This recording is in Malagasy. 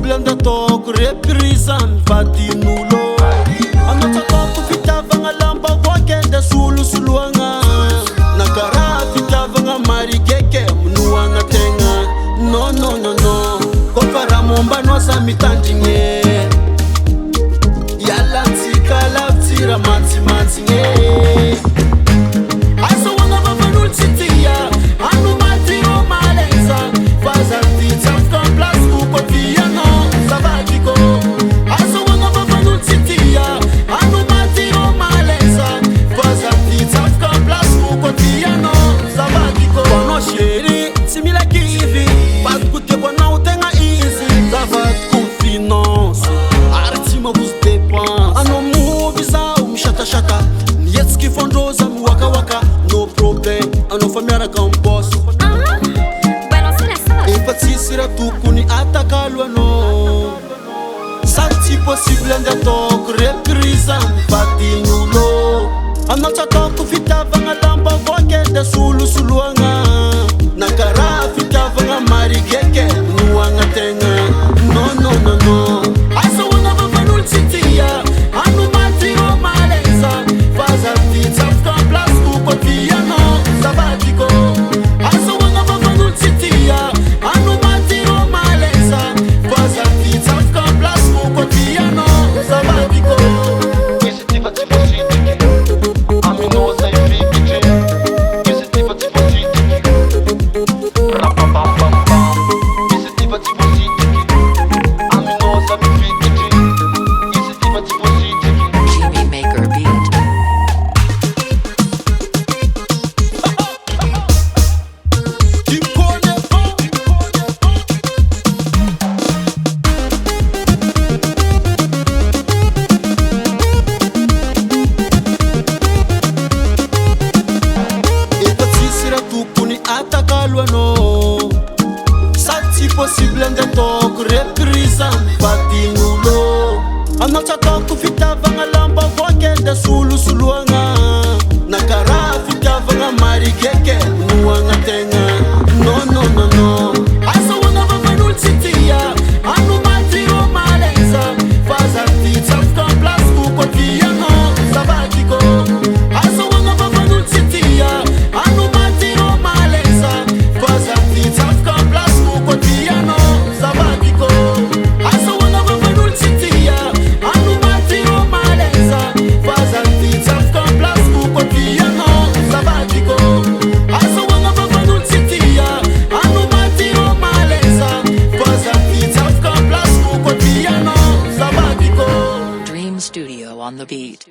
possible andatoko reprisany vadin'olo anatsatako fitiavagna lamba voakende solosoloagna na karaha fitiavagna marikeke minoagna tegna non kofa raha mombanao sa mitandrigny ialantsika lavitsy raha mantsimantsiny asa hoagna vavan'olo tsy tia ano matiro malaisa fa zady tsafika en place ko koa vianao zavadiko asa hoagna vavan'olo tsy tia ano matiro malaisa fa zady tsafika en place ko koa vianao zavadiko anao chéri tsy mila kivy patiko tiako anao tegna izy zavadiko finance ary tsy mahabozy dépense anao moby zao misatashata mihetsiky fandroza miwakawaka no problème anao fa miaraka en boss efa tsisy raha tokony atakalo anao sady tsy possible andatoko reprise vadin'olo anao tsy atako fitiavagna lamba voakende solosoloagna na karaha fitiavagna marikeke noagna tegna non asa hoagna vavan'olo tsy tia ano matiro malaisa fa zady tsafika en place ko koa vianao zavadiko asa hoagna vavan'olo tsy tia ano matiro malaisa fa zady tsafika en place ko koa vianao zavadiko izy tiva tsy voasitiky aminao zay vikitry izy tiva tsy voasitiky rapapapapam izy tiva tsy voasitiky aminao zay vikitry izy tiva tsy voasitiky Jimmy Maker Beat. efa tsisy raha tokony atakalo anao sady tsy possible andatoko reprise vadin'olo anao tsy atako fitiavagna lamba voakende solosoloagna na karaha fitiavagna marikeke noagna tegna non asa hoagna vavan'olo tsy tia ano matiro malaisa fa zady tsafika en place ko koa vianao zavadiko asa hoagna vavan'olo tsy tia ano matiro malaisa fa zady tsafika en place ko koa vianao zavadiko asa hoagna vavan'olo tsy tia ano matiro malaisa fa zady tsafika en place ko koa vianao zavadiko asa hoagna vavan'olo tsy tia ano matiro malaisa fa zady tsafika en place ko koa vianao zavadiko Dream Studio on the beat.